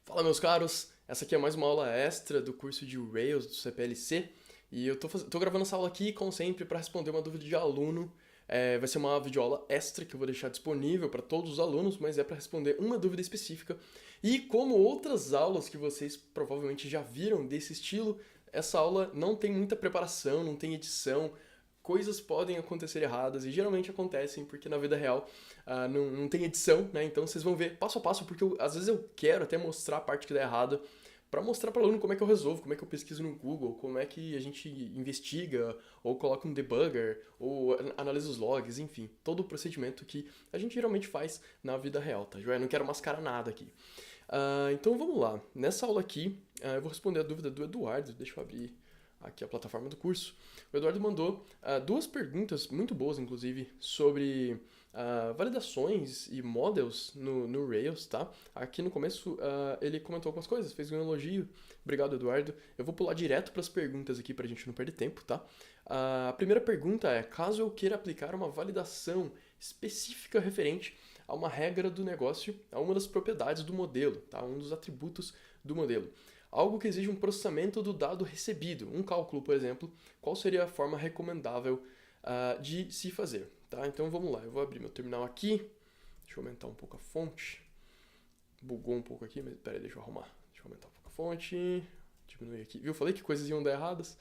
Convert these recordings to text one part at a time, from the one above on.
Fala, meus caros! Essa aqui é mais uma aula extra do curso de Rails do CPLC e eu tô gravando essa aula aqui, como sempre, para responder uma dúvida de aluno. Vai ser uma videoaula extra que eu vou deixar disponível para todos os alunos, mas é para responder uma dúvida específica. E como outras aulas que vocês provavelmente já viram desse estilo, essa aula não tem muita preparação, não tem edição, coisas podem acontecer erradas e geralmente acontecem porque na vida real não tem edição, né? Então vocês vão ver passo a passo, porque às vezes eu quero até mostrar a parte que dá errada para mostrar para o aluno como é que eu resolvo, como é que eu pesquiso no Google, como é que a gente investiga, ou coloca um debugger, ou analisa os logs, enfim, todo o procedimento que a gente geralmente faz na vida real, tá? Eu não quero mascarar nada aqui. Então vamos lá. Nessa aula aqui, eu vou responder a dúvida do Eduardo. Deixa eu abrir aqui a plataforma do curso. O Eduardo mandou duas perguntas muito boas, inclusive, sobre validações e models no Rails, tá? Aqui no começo ele comentou algumas coisas, fez um elogio. Obrigado, Eduardo. Eu vou pular direto para as perguntas aqui para a gente não perder tempo, tá? A primeira pergunta é: caso eu queira aplicar uma validação específica referente a uma regra do negócio, a uma das propriedades do modelo, tá? Um dos atributos do modelo. Algo que exige um processamento do dado recebido, um cálculo, por exemplo, qual seria a forma recomendável de se fazer, tá? Então vamos lá, eu vou abrir meu terminal aqui, deixa eu aumentar um pouco a fonte, bugou um pouco aqui, mas peraí, deixa eu arrumar, deixa eu aumentar um pouco a fonte, diminuir aqui, viu? Falei que coisas iam dar erradas.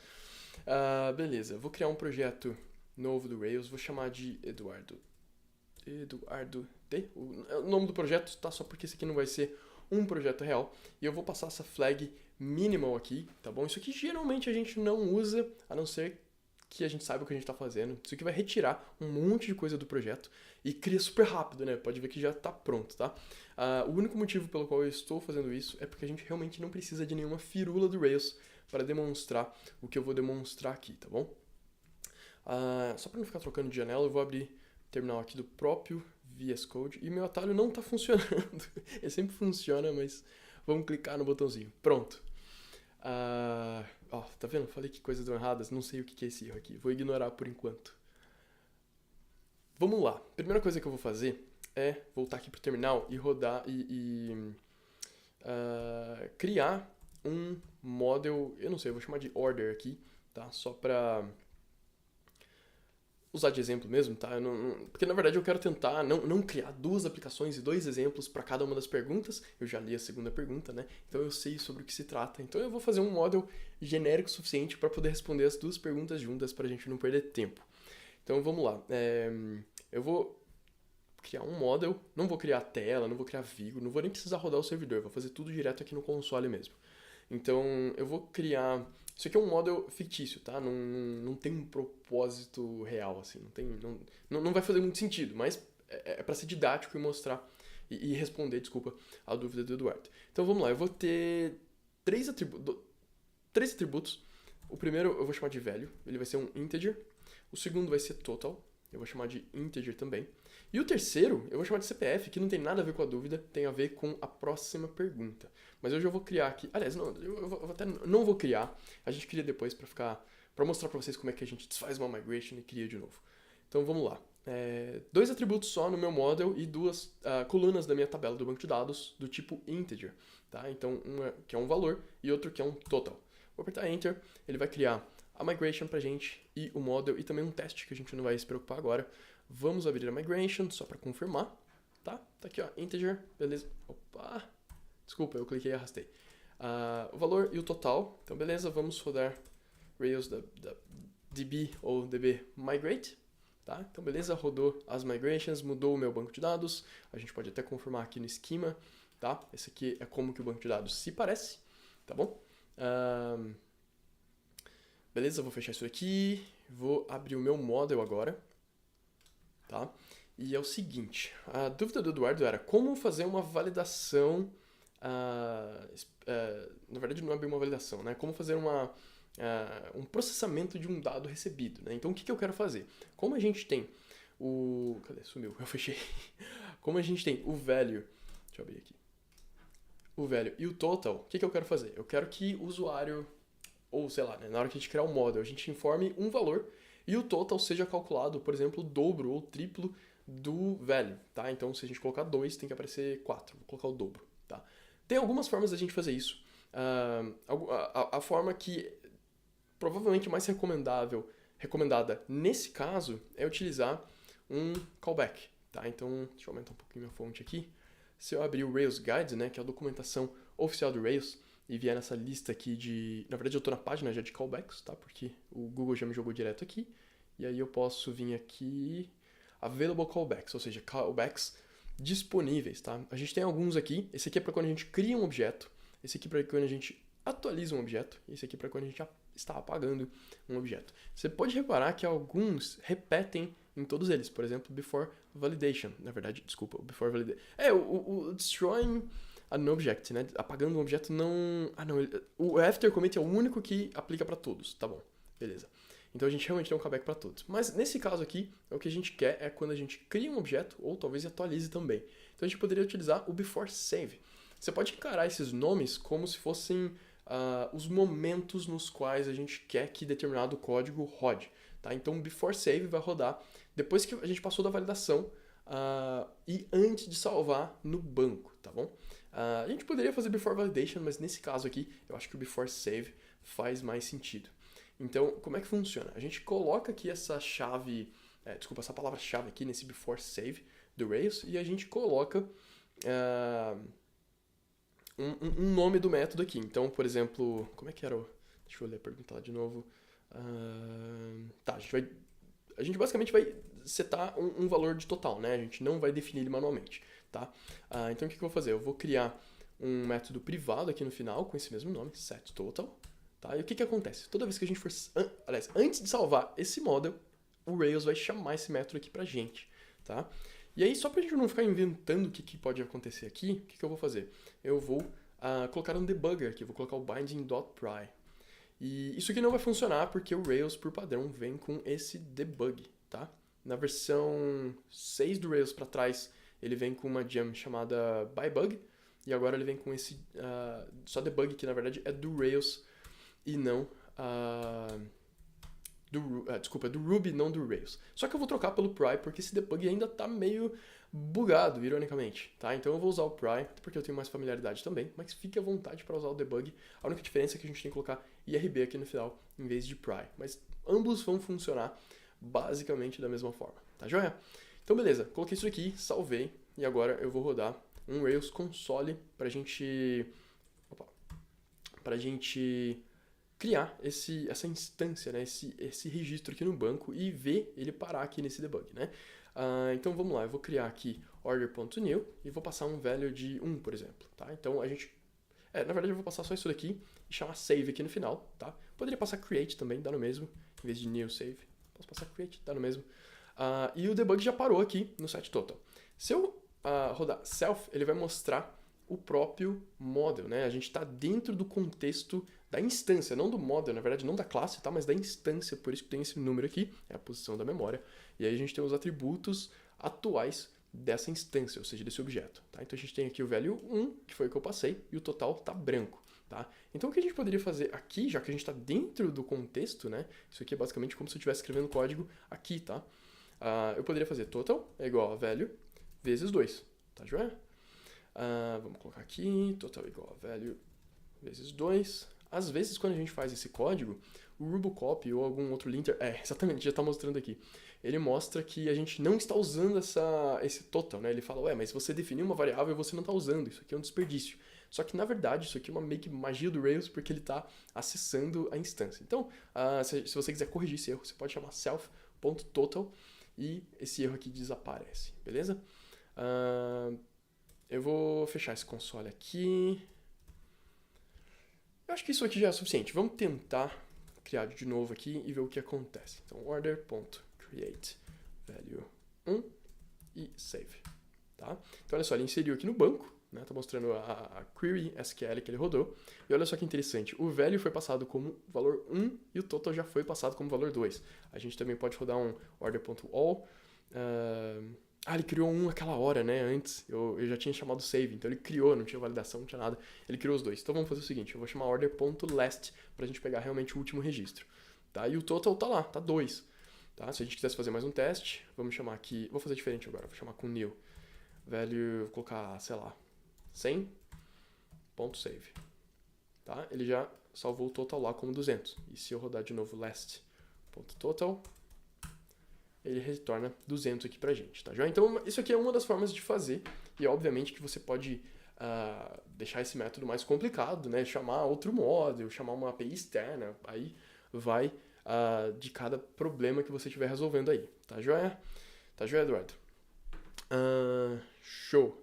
Beleza, vou criar um projeto novo do Rails, vou chamar de Eduardo D. O nome do projeto tá só porque esse aqui não vai ser um projeto real. E eu vou passar essa flag minimal aqui, tá bom? Isso aqui geralmente a gente não usa, a não ser que a gente saiba o que a gente tá fazendo. Isso aqui vai retirar um monte de coisa do projeto e cria super rápido, né? Pode ver que já tá pronto, tá? O único motivo pelo qual eu estou fazendo isso é porque a gente realmente não precisa de nenhuma firula do Rails para demonstrar o que eu vou demonstrar aqui, tá bom? Só para não ficar trocando de janela, eu vou abrir o terminal aqui do próprio VS Code e meu atalho não tá funcionando. Ele sempre funciona, mas vamos clicar no botãozinho. Pronto. Tá vendo? Falei que coisas dão erradas, não sei o que é esse erro aqui. Vou ignorar por enquanto. Vamos lá. Primeira coisa que eu vou fazer é voltar aqui pro terminal e rodar criar um model, eu não sei, eu vou chamar de order aqui, tá? Só pra usar de exemplo mesmo, tá? Porque na verdade eu quero tentar não criar duas aplicações e dois exemplos para cada uma das perguntas. Eu já li a segunda pergunta, né? Então eu sei sobre o que se trata. Então eu vou fazer um model genérico suficiente para poder responder as duas perguntas juntas para a gente não perder tempo. Então vamos lá. Eu vou criar um model, não vou criar tela, não vou criar Vigo, não vou nem precisar rodar o servidor, vou fazer tudo direto aqui no console mesmo. Então eu vou criar. Isso aqui é um model fictício, tá? Não tem um propósito real, assim. Não vai fazer muito sentido, mas é para ser didático e mostrar e responder, desculpa, a dúvida do Eduardo. Então vamos lá, eu vou ter três atributos. O primeiro eu vou chamar de velho, ele vai ser um integer. O segundo vai ser total, eu vou chamar de integer também. E o terceiro, eu vou chamar de CPF, que não tem nada a ver com a dúvida, tem a ver com a próxima pergunta. Mas hoje eu vou criar aqui. Aliás, não vou criar. A gente cria depois para mostrar para vocês como é que a gente desfaz uma migration e cria de novo. Então vamos lá. Dois atributos só no meu model e duas colunas da minha tabela do banco de dados do tipo integer. Tá? Então, uma que é um valor e outro que é um total. Vou apertar Enter, ele vai criar a migration pra gente e o model e também um teste que a gente não vai se preocupar agora. Vamos abrir a migration só para confirmar, tá? Tá aqui, ó, integer, beleza. Opa, desculpa, eu cliquei e arrastei. O valor e o total, então beleza, vamos rodar Rails da DB ou DB migrate, tá? Então beleza, rodou as migrations, mudou o meu banco de dados, a gente pode até confirmar aqui no esquema, tá? Esse aqui é como que o banco de dados se parece, tá bom? Beleza, vou fechar isso aqui, vou abrir o meu model agora, tá? E é o seguinte, a dúvida do Eduardo era como fazer uma validação, na verdade não abrir uma validação, né? Como fazer um processamento de um dado recebido, né? Então o que eu quero fazer? Como a gente tem cadê? Sumiu, eu fechei. Como a gente tem o value, deixa eu abrir aqui, o value e o total, o que eu quero fazer? Eu quero que o usuário, ou sei lá, né, na hora que a gente criar um model, a gente informe um valor e o total seja calculado, por exemplo, o dobro ou triplo do value, tá? Então, se a gente colocar 2, tem que aparecer 4. Vou colocar o dobro, tá? Tem algumas formas da gente fazer isso. A forma que provavelmente mais recomendada nesse caso é utilizar um callback, tá? Então, deixa eu aumentar um pouquinho minha fonte aqui. Se eu abrir o Rails Guides, né, que é a documentação oficial do Rails, e vier nessa lista aqui de... Na verdade, eu estou na página já de callbacks, tá? Porque o Google já me jogou direto aqui. E aí eu posso vir aqui... Available callbacks, ou seja, callbacks disponíveis, tá? A gente tem alguns aqui. Esse aqui é para quando a gente cria um objeto. Esse aqui é para quando a gente atualiza um objeto. E esse aqui é para quando a gente está apagando um objeto. Você pode reparar que alguns repetem em todos eles. Por exemplo, before validation. Na verdade, desculpa, o before validation. O destroying an object, né? Apagando um objeto não... o after commit é o único que aplica para todos. Tá bom, beleza. Então a gente realmente tem um callback para todos. Mas nesse caso aqui, o que a gente quer é quando a gente cria um objeto, ou talvez atualize também. Então a gente poderia utilizar o before save. Você pode encarar esses nomes como se fossem os momentos nos quais a gente quer que determinado código rode. Tá? Então o before save vai rodar depois que a gente passou da validação e antes de salvar no banco, tá bom? A gente poderia fazer before validation, mas nesse caso aqui, eu acho que o before save faz mais sentido. Então, como é que funciona? A gente coloca aqui essa chave, essa palavra-chave aqui nesse before save do Rails e a gente coloca um nome do método aqui. Então, por exemplo, como é que era? Deixa eu ler a pergunta lá de novo. A gente basicamente vai setar um valor de total, né? A gente não vai definir ele manualmente, tá? Então, o que eu vou fazer? Eu vou criar um método privado aqui no final com esse mesmo nome, setTotal. Tá? E o que acontece? Toda vez que a gente for... antes de salvar esse model, o Rails vai chamar esse método aqui pra gente. Tá? E aí, só pra gente não ficar inventando o que pode acontecer aqui, o que eu vou fazer? Eu vou colocar um debugger aqui, vou colocar o binding.pry. E isso aqui não vai funcionar porque o Rails, por padrão, vem com esse debug. Tá? Na versão 6 do Rails pra trás, ele vem com uma gem chamada bybug, e agora ele vem com esse só debug, que na verdade é do Rails, e não do Ruby, não do Rails. Só que eu vou trocar pelo Pry, porque esse debug ainda está meio bugado, ironicamente, tá? Então eu vou usar o Pry, porque eu tenho mais familiaridade também, mas fique à vontade para usar o debug. A única diferença é que a gente tem que colocar IRB aqui no final, em vez de Pry. Mas ambos vão funcionar basicamente da mesma forma, tá joia? Então beleza, coloquei isso aqui, salvei, e agora eu vou rodar um Rails console pra gente criar essa instância, né, esse registro aqui no banco e ver ele parar aqui nesse debug, né? Então vamos lá, eu vou criar aqui order.new e vou passar um value de 1, por exemplo, tá? Então a gente... na verdade eu vou passar só isso daqui e chamar save aqui no final, tá? Poderia passar create também, dá no mesmo, em vez de new save. Posso passar create, dá no mesmo. E o debug já parou aqui no setTotal. Se eu rodar self, ele vai mostrar o próprio model, né? A gente está dentro do contexto da instância, não do model, na verdade não da classe, tá? Mas da instância, por isso que tem esse número aqui, é a posição da memória. E aí a gente tem os atributos atuais dessa instância, ou seja, desse objeto, tá? Então a gente tem aqui o value 1, que foi o que eu passei, e o total tá branco, tá? Então o que a gente poderia fazer aqui, já que a gente está dentro do contexto, né? Isso aqui é basicamente como se eu estivesse escrevendo código aqui, tá? Eu poderia fazer total é igual a value vezes 2, tá joia? Vamos colocar aqui, total igual a value vezes 2. Às vezes, quando a gente faz esse código, o Rubocop ou algum outro linter... exatamente, já está mostrando aqui. Ele mostra que a gente não está usando esse total, né? Ele fala, mas você definiu uma variável e você não está usando, isso aqui é um desperdício. Só que, na verdade, isso aqui é uma meio que magia do Rails, porque ele está acessando a instância. Então, se você quiser corrigir esse erro, você pode chamar self.total e esse erro aqui desaparece, beleza? Eu vou fechar esse console aqui. Eu acho que isso aqui já é suficiente. Vamos tentar criar de novo aqui e ver o que acontece. Então, order.create value 1 e save. Tá? Então, olha só, ele inseriu aqui no banco, né? Tá mostrando a query SQL que ele rodou. E olha só que interessante, o value foi passado como valor 1 e o total já foi passado como valor 2. A gente também pode rodar um order.all. Ele criou um aquela hora, né? Antes, eu já tinha chamado save, então ele criou, não tinha validação, não tinha nada. Ele criou os dois. Então vamos fazer o seguinte, eu vou chamar order.last pra gente pegar realmente o último registro. Tá? E o total tá lá, tá 2. Tá? Se a gente quisesse fazer mais um teste, vamos chamar aqui, vou fazer diferente agora, vou chamar com new. Value, vou colocar, sei lá, 100. last.save, tá? Ele já salvou o total lá como 200. E se eu rodar de novo last.total, ele retorna 200 aqui pra gente, tá? Então, isso aqui é uma das formas de fazer, e obviamente que você pode deixar esse método mais complicado, né? Chamar outro módulo, chamar uma API externa, aí vai de cada problema que você estiver resolvendo aí, tá joia? Tá joia, Eduardo? Show!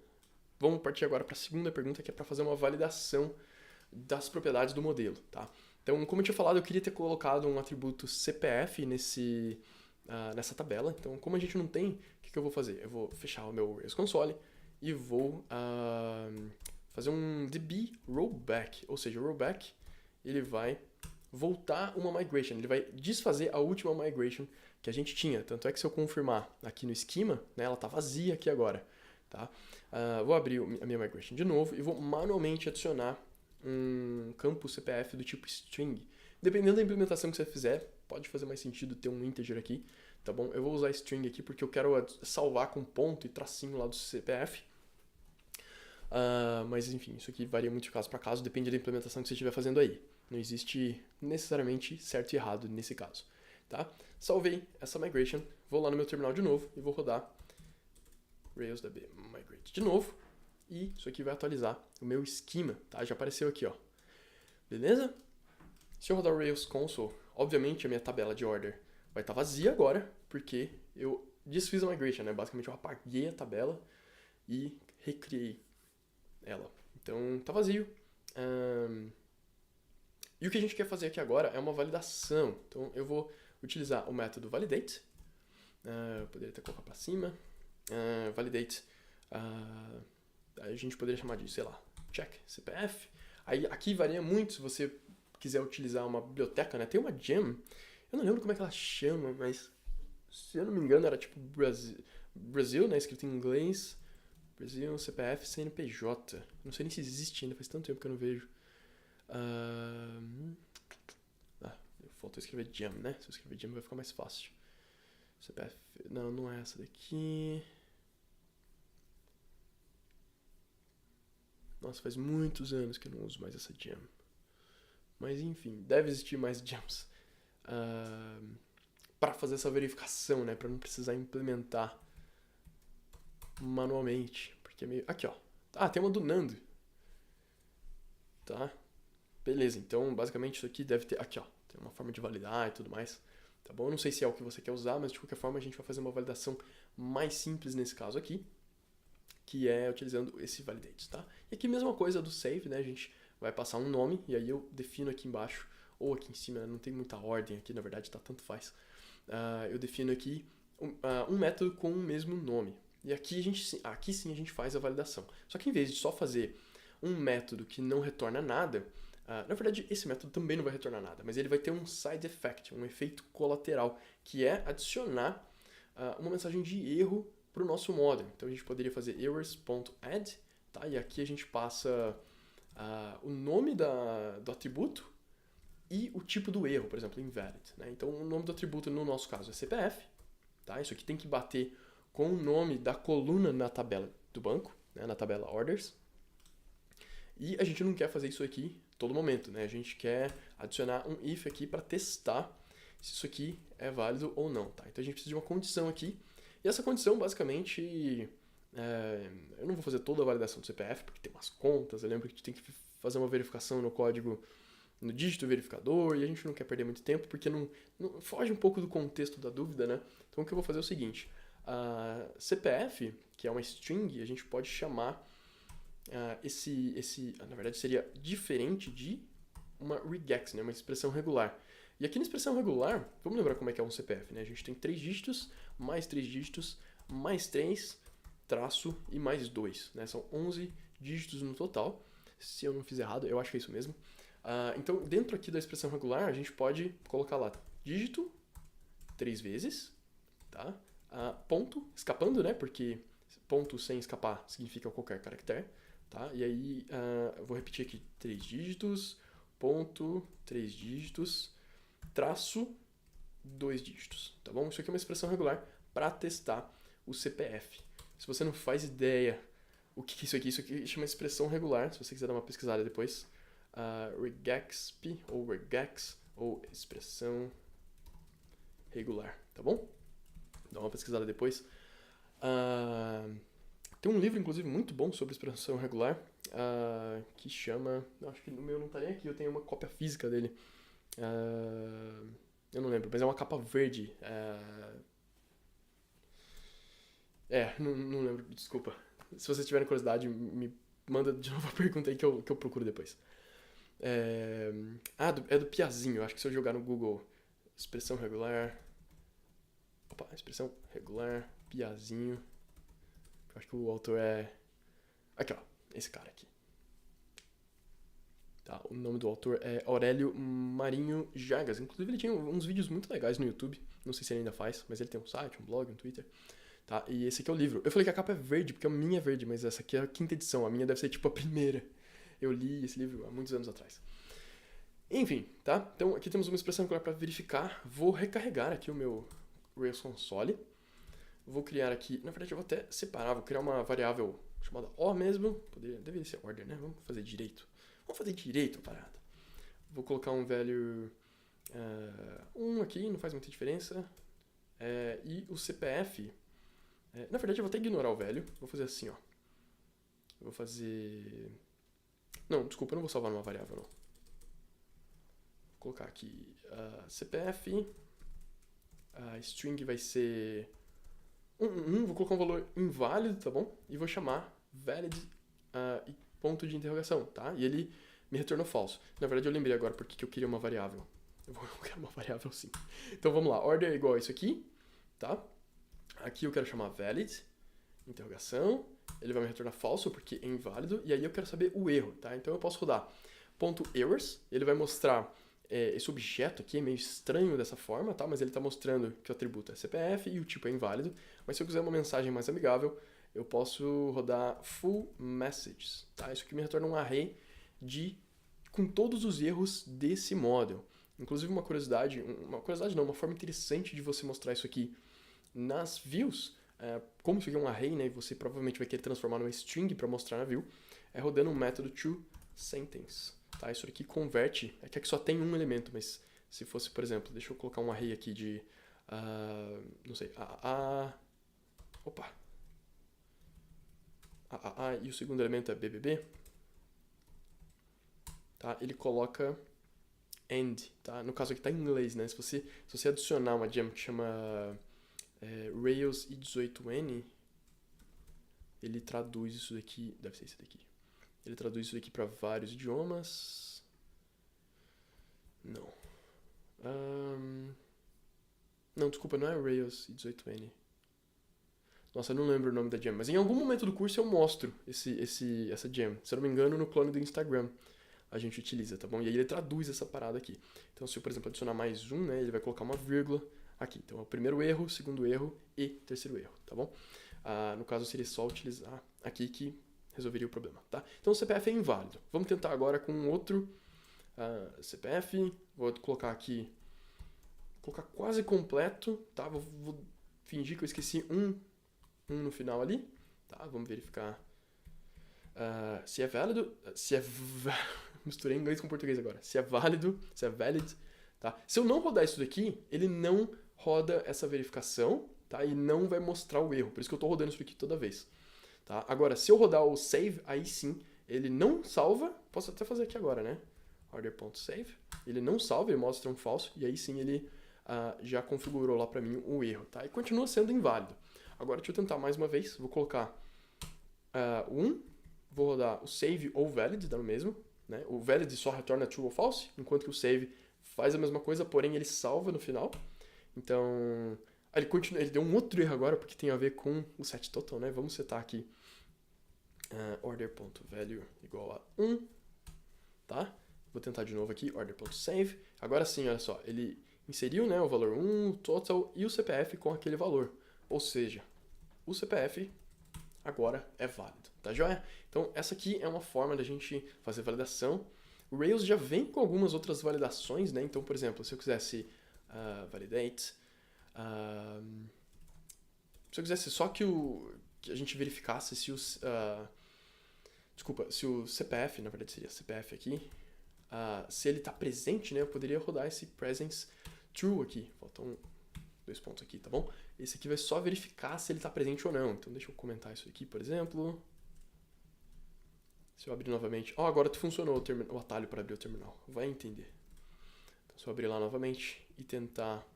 Vamos partir agora para a segunda pergunta, que é para fazer uma validação das propriedades do modelo, tá? Então, como eu tinha falado, eu queria ter colocado um atributo CPF nessa tabela. Então, como a gente não tem, o que eu vou fazer? Eu vou fechar o meu Rails Console e vou fazer um DB rollback, ou seja, o rollback ele vai voltar uma migration, ele vai desfazer a última migration que a gente tinha. Tanto é que se eu confirmar aqui no esquema, né, ela está vazia aqui agora, tá? Vou abrir a minha migration de novo e vou manualmente adicionar um campo CPF do tipo string. Dependendo da implementação que você fizer, pode fazer mais sentido ter um integer aqui, tá bom? Eu vou usar string aqui porque eu quero salvar com ponto e tracinho lá do CPF. Mas enfim, isso aqui varia muito de caso para caso, depende da implementação que você estiver fazendo aí. Não existe necessariamente certo e errado nesse caso, tá? Salvei essa migration, vou lá no meu terminal de novo e vou rodar railsdb migrate de novo. E isso aqui vai atualizar o meu esquema, tá? Já apareceu aqui, ó. Beleza? Se eu rodar o Rails console, obviamente a minha tabela de order vai estar vazia agora, porque eu desfiz a migration, né? Basicamente eu apaguei a tabela e recriei ela. Então tá vazio. E o que a gente quer fazer aqui agora é uma validação. Então eu vou utilizar o método validate. Eu poderia até colocar para cima. Validate. A gente poderia chamar de, sei lá, check CPF. Aí aqui varia muito se você quiser utilizar uma biblioteca, né? Tem uma gem, eu não lembro como é que ela chama, mas se eu não me engano era tipo Brasil, né? Escrito em inglês. Brasil, CPF, CNPJ. Não sei nem se existe ainda, faz tanto tempo que eu não vejo. Faltou escrever gem, né? Se eu escrever gem vai ficar mais fácil. CPF, não é essa daqui. Nossa, faz muitos anos que eu não uso mais essa gem. Mas enfim, deve existir mais gems para fazer essa verificação, né? Para não precisar implementar manualmente. Porque é meio... Aqui, ó. Tem uma do Nando. Tá? Beleza, então basicamente isso aqui deve ter... Aqui, ó. Tem uma forma de validar e tudo mais. Tá bom? Eu não sei se é o que você quer usar, mas de qualquer forma a gente vai fazer uma validação mais simples nesse caso aqui, que é utilizando esse validate, tá? E aqui mesma coisa do save, né? A gente vai passar um nome e aí eu defino aqui embaixo ou aqui em cima, não tem muita ordem aqui, na verdade, tá, tanto faz. Eu defino aqui um método com o mesmo nome. E aqui sim a gente faz a validação. Só que em vez de só fazer um método que não retorna nada, na verdade esse método também não vai retornar nada, mas ele vai ter um side effect, um efeito colateral, que é adicionar uma mensagem de erro para o nosso model. Então a gente poderia fazer errors.add, tá? E aqui a gente passa o nome do atributo e o tipo do erro, por exemplo, invalid, né? Então o nome do atributo no nosso caso é CPF, tá? Isso aqui tem que bater com o nome da coluna na tabela do banco, né? Na tabela orders. E a gente não quer fazer isso aqui todo momento, né? A gente quer adicionar um if aqui para testar se isso aqui é válido ou não, tá? Então a gente precisa de uma condição aqui. E essa condição, basicamente, eu não vou fazer toda a validação do CPF, porque tem umas contas, eu lembro que a gente tem que fazer uma verificação no código, no dígito verificador, e a gente não quer perder muito tempo, porque não foge um pouco do contexto da dúvida, né? Então o que eu vou fazer é o seguinte, CPF, que é uma string, a gente pode chamar na verdade seria diferente de uma regex, né? Uma expressão regular. E aqui na expressão regular, vamos lembrar como é que é um CPF, né? A gente tem 3 dígitos, mais 3 dígitos, mais 3, traço e mais 2, né? São 11 dígitos no total. Se eu não fiz errado, eu acho que é isso mesmo. Então, dentro aqui da expressão regular, a gente pode colocar lá dígito 3 vezes, tá? Ponto, escapando, né? Porque ponto sem escapar significa qualquer caractere, tá? E aí, eu vou repetir aqui 3 dígitos, ponto, 3 dígitos, traço, 2 dígitos, tá bom? Isso aqui é uma expressão regular para testar o CPF. Se você não faz ideia o que é isso aqui? Isso aqui chama expressão regular, se você quiser dar uma pesquisada depois. Regexp, ou regex, ou expressão regular, tá bom? Dá uma pesquisada depois. Tem um livro, inclusive, muito bom sobre expressão regular, que chama... Acho que o meu não tá nem aqui, eu tenho uma cópia física dele. Eu não lembro, mas é uma capa verde. Não lembro, desculpa. Se vocês tiverem curiosidade, me manda de novo a pergunta aí que eu procuro depois. É do Piazinho, acho que se eu jogar no Google expressão regular... expressão regular, Piazinho... Acho que o autor é... Aqui, ó, esse cara aqui. Tá, o nome do autor é Aurélio Marinho Jagas. Inclusive ele tinha uns vídeos muito legais no YouTube. Não sei se ele ainda faz, mas ele tem um site, um blog, um Twitter. Tá, e esse aqui é o livro. Eu falei que a capa é verde, porque a minha é verde, mas essa aqui é a 5ª edição. A minha deve ser tipo a primeira. Eu li esse livro há muitos anos atrás. Enfim, tá? Então aqui temos uma expressão regular para verificar. Vou recarregar aqui o meu Rails Console. Vou criar aqui, na verdade eu vou até separar, vou criar uma variável chamada O mesmo, deveria ser order, né? Vamos fazer direito a parada. Vou colocar um value 1 aqui, não faz muita diferença. E o CPF, na verdade eu vou até ignorar o value, vou fazer assim, ó. Vou fazer... Não, desculpa, eu não vou salvar numa variável, não. Vou colocar aqui CPF, a string vai ser... vou colocar um valor inválido, tá bom? E vou chamar valid e ponto de interrogação, tá? E ele me retornou falso. Na verdade, eu lembrei agora porque eu queria uma variável. Eu vou criar uma variável sim. Então, vamos lá. Order é igual a isso aqui, tá? Aqui eu quero chamar valid, interrogação. Ele vai me retornar falso porque é inválido. E aí eu quero saber o erro, tá? Então, eu posso rodar .errors. Ele vai mostrar... esse objeto aqui é meio estranho dessa forma, tá? Mas ele está mostrando que o atributo é CPF e o tipo é inválido. Mas se eu quiser uma mensagem mais amigável, eu posso rodar full messages, tá? Isso aqui me retorna um array com todos os erros desse model. Inclusive uma forma interessante de você mostrar isso aqui nas views, como isso aqui é um array, né? E você provavelmente vai querer transformar numa string para mostrar na view, é rodando um método toSentence. Tá, isso aqui converte, que aqui só tem um elemento, mas se fosse, por exemplo, deixa eu colocar um array aqui de, não sei, e o segundo elemento é BBB, tá, ele coloca end, tá, no caso aqui tá em inglês, né, se você adicionar uma gem que chama Rails i18n, ele traduz isso daqui, deve ser esse daqui. Ele traduz isso aqui para vários idiomas. Não. Não, desculpa, não é Rails i18n. Nossa, eu não lembro o nome da gem, mas em algum momento do curso eu mostro essa gem. Se eu não me engano, no clone do Instagram a gente utiliza, tá bom? E aí ele traduz essa parada aqui. Então, se eu, por exemplo, adicionar mais um, né, ele vai colocar uma vírgula aqui. Então, é o primeiro erro, segundo erro e terceiro erro, tá bom? No caso, seria só utilizar aqui que resolveria o problema, tá? Então o CPF é inválido. Vamos tentar agora com outro CPF. Vou colocar aqui, colocar quase completo, tá? Vou fingir que eu esqueci um no final ali, tá? Vamos verificar se é válido, misturei inglês com português agora. Se é válido, se é valid, tá? Se eu não rodar isso daqui, ele não roda essa verificação, tá? E não vai mostrar o erro. Por isso que eu tô rodando isso aqui toda vez. Tá? Agora, se eu rodar o save, aí sim, ele não salva, posso até fazer aqui agora, né? Order.save, ele não salva, ele mostra um falso, e aí sim ele já configurou lá pra mim o erro, tá? E continua sendo inválido. Agora deixa eu tentar mais uma vez, vou colocar vou rodar o save ou valid, dá no mesmo, né? O valid só retorna true ou false, enquanto que o save faz a mesma coisa, porém ele salva no final. Então, ele deu um outro erro agora, porque tem a ver com o set total, né? Vamos setar aqui order.value igual a 1, tá? Vou tentar de novo aqui, order.save. Agora sim, olha só, ele inseriu, né, o valor 1, o total e o CPF com aquele valor. Ou seja, o CPF agora é válido, tá joia? Então, essa aqui é uma forma da gente fazer validação. O Rails já vem com algumas outras validações, né? Então, por exemplo, se eu quisesse validate, se eu quisesse só que a gente verificasse se Desculpa, se o CPF, na verdade seria CPF aqui, se ele está presente, né, eu poderia rodar esse presence true aqui. Faltam 2 pontos aqui, tá bom? Esse aqui vai só verificar se ele está presente ou não. Então deixa eu comentar isso aqui, por exemplo. Se eu abrir novamente... agora funcionou o atalho para abrir o terminal. Vai entender. Então, se eu abrir lá novamente e tentar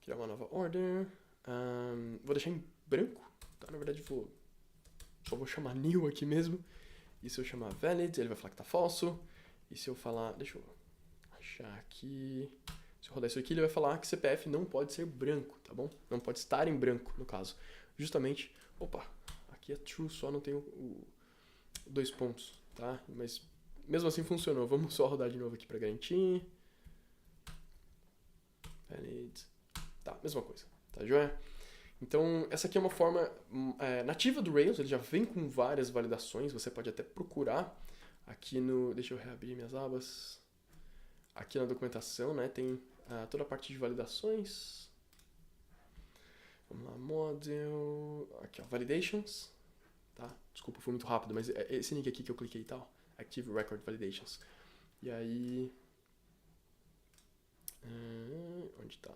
criar uma nova order... vou deixar em branco, tá? Na verdade, só vou chamar new aqui mesmo. E se eu chamar valid, ele vai falar que tá falso. E se eu falar... Deixa eu achar aqui... Se eu rodar isso aqui, ele vai falar que CPF não pode ser branco, tá bom? Não pode estar em branco, no caso. Justamente... Opa! Aqui é true, só não tem 2 pontos, tá? Mas mesmo assim funcionou. Vamos só rodar de novo aqui pra garantir. Valid. Tá, mesma coisa. Tá, joia? Então, essa aqui é uma forma nativa do Rails. Ele já vem com várias validações. Você pode até procurar aqui no... Deixa eu reabrir minhas abas. Aqui na documentação, né? Tem toda a parte de validações. Vamos lá, model... Aqui, ó, validations. Tá? Desculpa, foi muito rápido, mas é esse link aqui que eu cliquei e tal. Active Record Validations. E aí... onde tá?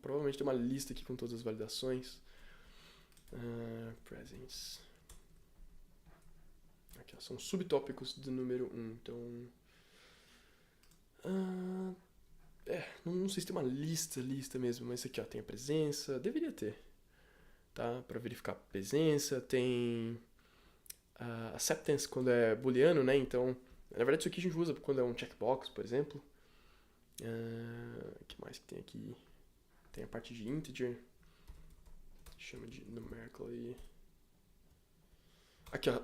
Provavelmente tem uma lista aqui com todas as validações. Presence. Aqui, ó, são subtópicos do número 1. Então... não sei se tem uma lista mesmo, mas aqui, ó, tem a presença. Deveria ter. Tá? Para verificar a presença. Tem... acceptance quando é booleano, né? Então, na verdade isso aqui a gente usa quando é um checkbox, por exemplo. O que mais que tem aqui? Tem a parte de integer. Chama de numerically. Aqui, ó,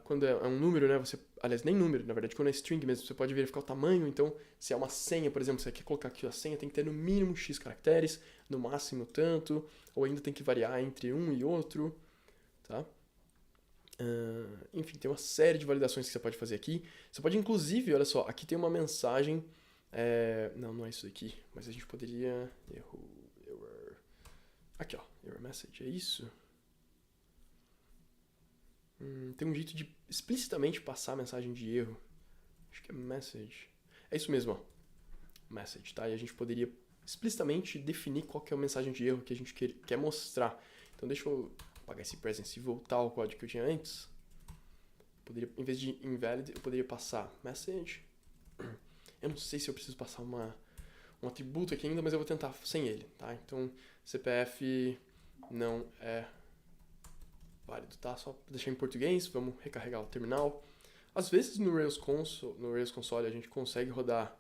quando é um número, né? Aliás, nem número, na verdade, quando é string mesmo, você pode verificar o tamanho. Então, se é uma senha, por exemplo, você quer colocar aqui a senha, tem que ter no mínimo X caracteres, no máximo tanto, ou ainda tem que variar entre um e outro, tá? Enfim, tem uma série de validações que você pode fazer aqui. Você pode, inclusive, olha só, aqui tem uma mensagem... não é isso aqui, mas a gente poderia... Error... Aqui, ó, error message, é isso? Tem um jeito de explicitamente passar a mensagem de erro. Acho que é message. É isso mesmo, ó. Message, tá? E a gente poderia explicitamente definir qual que é a mensagem de erro que a gente quer mostrar. Então deixa eu apagar esse presence e voltar ao código que eu tinha antes. Em vez de invalid, eu poderia passar message. Eu não sei se eu preciso passar um atributo aqui ainda, mas eu vou tentar sem ele, tá? Então, CPF não é válido, tá? Só pra deixar em português, vamos recarregar o terminal. Às vezes no Rails Console a gente consegue rodar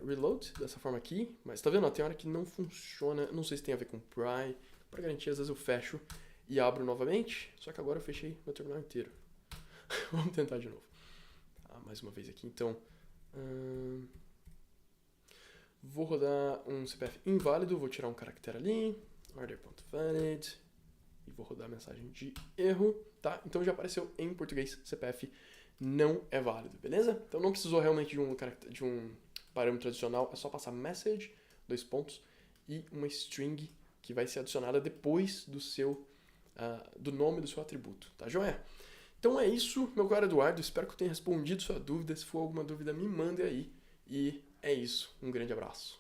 reload dessa forma aqui, mas tá vendo? Tem hora que não funciona, não sei se tem a ver com pry. Para garantir, às vezes eu fecho e abro novamente, só que agora eu fechei meu terminal inteiro. Vamos tentar de novo. Mais uma vez aqui, então. Vou rodar um CPF inválido, vou tirar um caractere ali, order.valid, e vou rodar a mensagem de erro, tá? Então já apareceu em português, CPF não é válido, beleza? Então não precisou realmente de um parâmetro adicional, é só passar message, 2 pontos, e uma string que vai ser adicionada depois do nome do seu atributo, tá joia? Então é isso, meu caro Eduardo, espero que eu tenha respondido sua dúvida. Se for alguma dúvida, me mande aí. E é isso, um grande abraço.